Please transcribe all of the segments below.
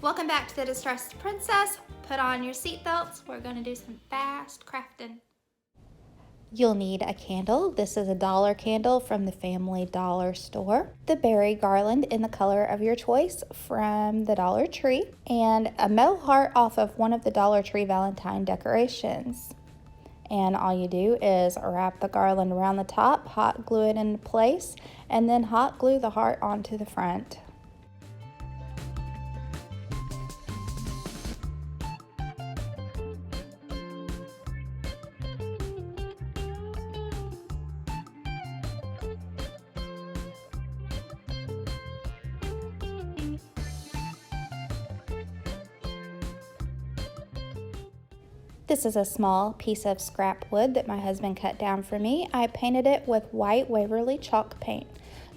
Welcome back to the Distressed Princess. Put on your seatbelts. We're going to do some fast crafting. You'll need a candle. This is a dollar candle from the Family Dollar store. The berry garland in the color of your choice from the Dollar Tree. And a metal heart off of one of the Dollar Tree Valentine decorations. And all you do is wrap the garland around the top, hot glue it into place, and then hot glue the heart onto the front. This is a small piece of scrap wood that my husband cut down for me. I painted it with white Waverly chalk paint.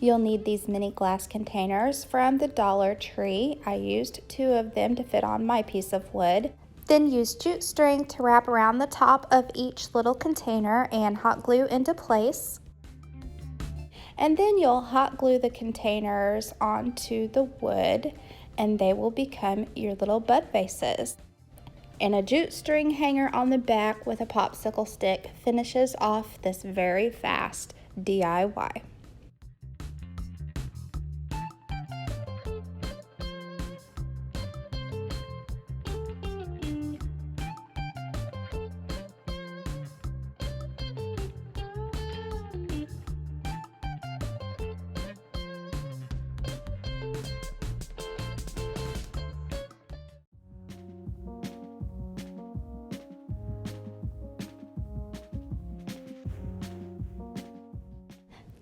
You'll need these mini glass containers from the Dollar Tree. I used 2 of them to fit on my piece of wood. Then use jute string to wrap around the top of each little container and hot glue into place. And then you'll hot glue the containers onto the wood and they will become your little bud vases. And a jute string hanger on the back with a popsicle stick finishes off this very fast DIY.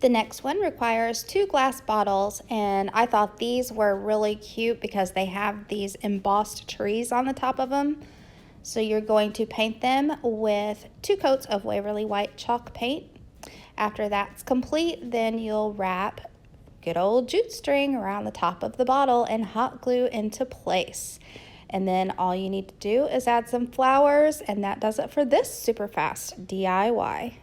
The next one requires 2 glass bottles, and I thought these were really cute because they have these embossed trees on the top of them. So you're going to paint them with 2 coats of Waverly white chalk paint. After that's complete, then you'll wrap good old jute string around the top of the bottle and hot glue into place. And then all you need to do is add some flowers, and that does it for this super fast DIY.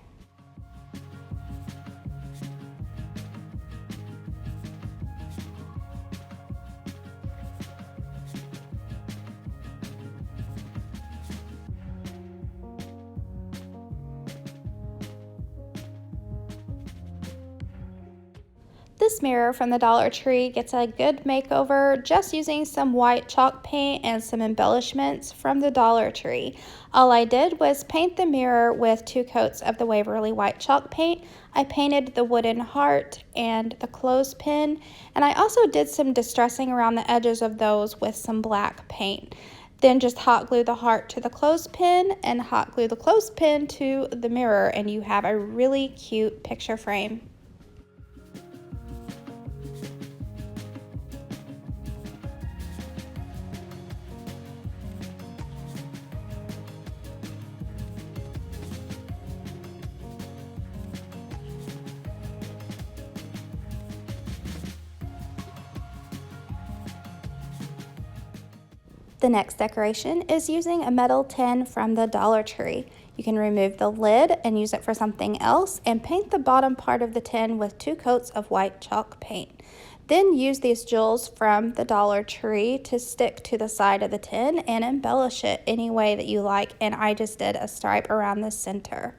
This mirror from the Dollar Tree gets a good makeover just using some white chalk paint and some embellishments from the Dollar Tree. All I did was paint the mirror with 2 coats of the Waverly white chalk paint. I painted the wooden heart and the clothespin, and I also did some distressing around the edges of those with some black paint. Then just hot glue the heart to the clothespin and hot glue the clothespin to the mirror, and you have a really cute picture frame. The next decoration is using a metal tin from the Dollar Tree. You can remove the lid and use it for something else and paint the bottom part of the tin with 2 coats of white chalk paint. Then use these jewels from the Dollar Tree to stick to the side of the tin and embellish it any way that you like, and I just did a stripe around the center.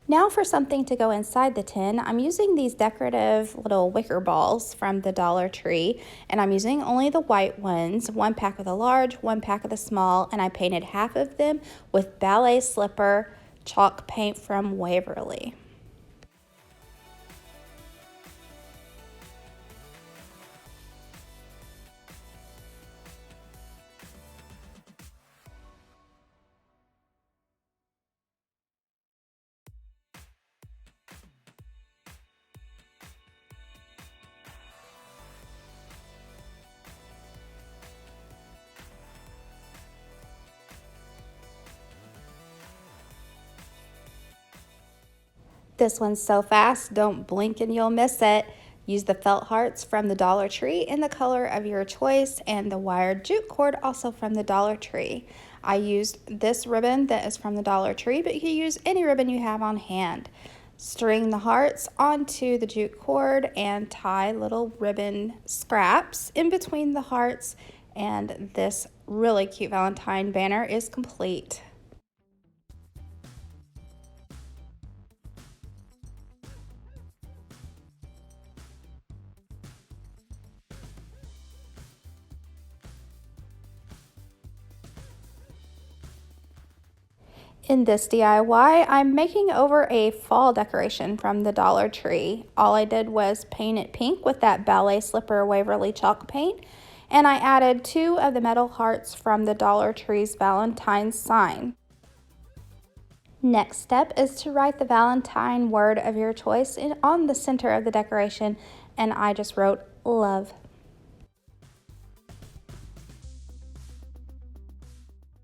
Now for something to go inside the tin, I'm using these decorative little wicker balls from the Dollar Tree, and I'm using only the white ones, 1 pack of the large, 1 pack of the small, and I painted half of them with ballet slipper chalk paint from Waverly. This one's so fast, don't blink and you'll miss it. Use the felt hearts from the Dollar Tree in the color of your choice and the wired jute cord also from the Dollar Tree. I used this ribbon that is from the Dollar Tree, but you can use any ribbon you have on hand. String the hearts onto the jute cord and tie little ribbon scraps in between the hearts, and this really cute Valentine banner is complete. In this DIY, I'm making over a fall decoration from the Dollar Tree. All I did was paint it pink with that ballet slipper Waverly chalk paint, and I added 2 of the metal hearts from the Dollar Tree's Valentine's sign. Next step is to write the Valentine word of your choice on the center of the decoration, and I just wrote love.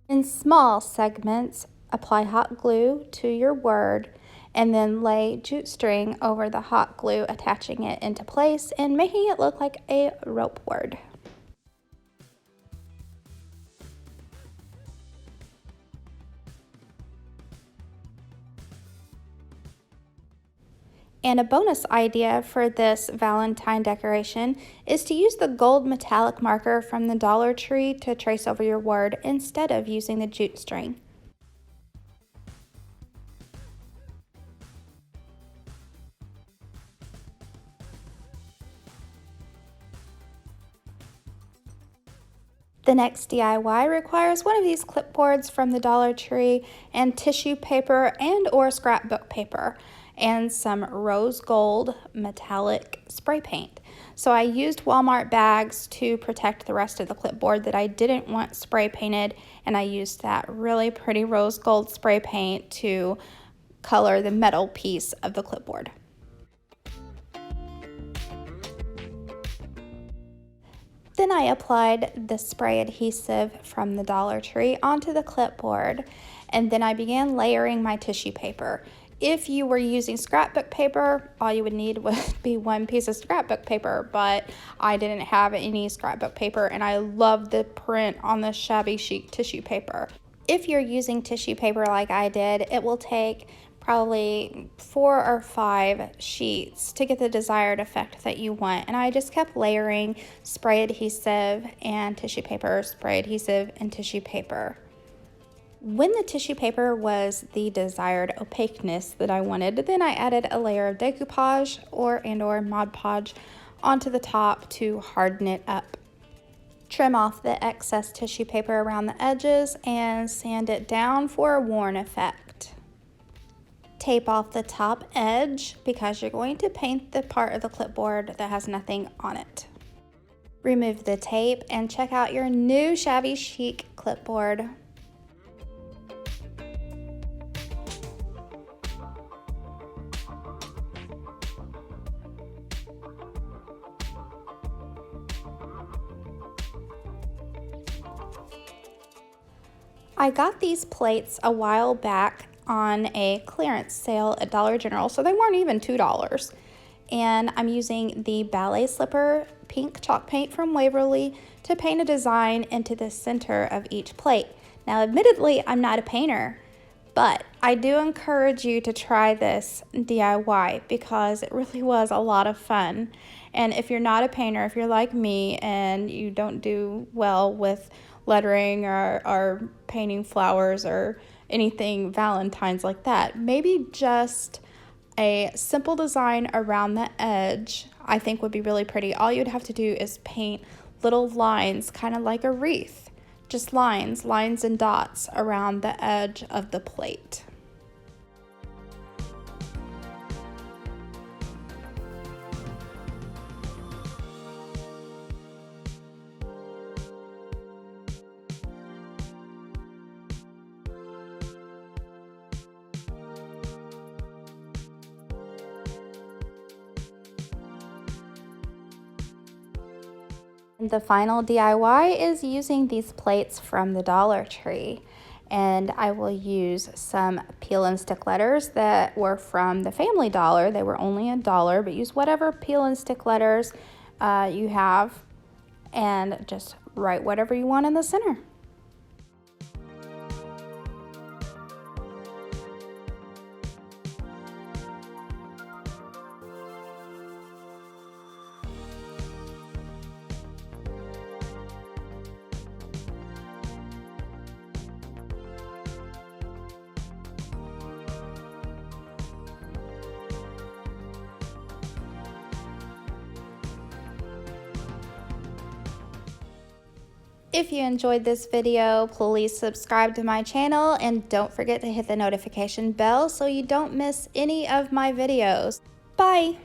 In small segments, apply hot glue to your word and then lay jute string over the hot glue, attaching it into place and making it look like a rope word. And a bonus idea for this Valentine decoration is to use the gold metallic marker from the Dollar Tree to trace over your word instead of using the jute string. The next DIY requires one of these clipboards from the Dollar Tree and tissue paper and or scrapbook paper and some rose gold metallic spray paint. So I used Walmart bags to protect the rest of the clipboard that I didn't want spray painted, and I used that really pretty rose gold spray paint to color the metal piece of the clipboard. Then I applied the spray adhesive from the Dollar Tree onto the clipboard, and then I began layering my tissue paper. If you were using scrapbook paper, all you would need would be 1 piece of scrapbook paper, but I didn't have any scrapbook paper, and I love the print on the shabby chic tissue paper. If you're using tissue paper like I did, it will take probably 4 or 5 sheets to get the desired effect that you want. And I just kept layering spray adhesive and tissue paper, spray adhesive and tissue paper. When the tissue paper was the desired opaqueness that I wanted, then I added a layer of decoupage or Mod Podge onto the top to harden it up. Trim off the excess tissue paper around the edges and sand it down for a worn effect. Tape off the top edge because you're going to paint the part of the clipboard that has nothing on it. Remove the tape and check out your new shabby chic clipboard. I got these plates a while back on a clearance sale at Dollar General, so they weren't even $2. And I'm using the ballet slipper pink chalk paint from Waverly to paint a design into the center of each plate. Now, admittedly, I'm not a painter, but I do encourage you to try this DIY because it really was a lot of fun. And if you're not a painter, if you're like me and you don't do well with lettering or painting flowers or anything Valentine's like that, maybe just a simple design around the edge I think would be really pretty. All you'd have to do is paint little lines, kind of like a wreath, just lines and dots around the edge of the plate. The final DIY is using these plates from the Dollar Tree, and I will use some peel and stick letters that were from the Family Dollar. They were only $1, but use whatever peel and stick letters you have and just write whatever you want in the center. If you enjoyed this video, please subscribe to my channel and don't forget to hit the notification bell so you don't miss any of my videos. Bye!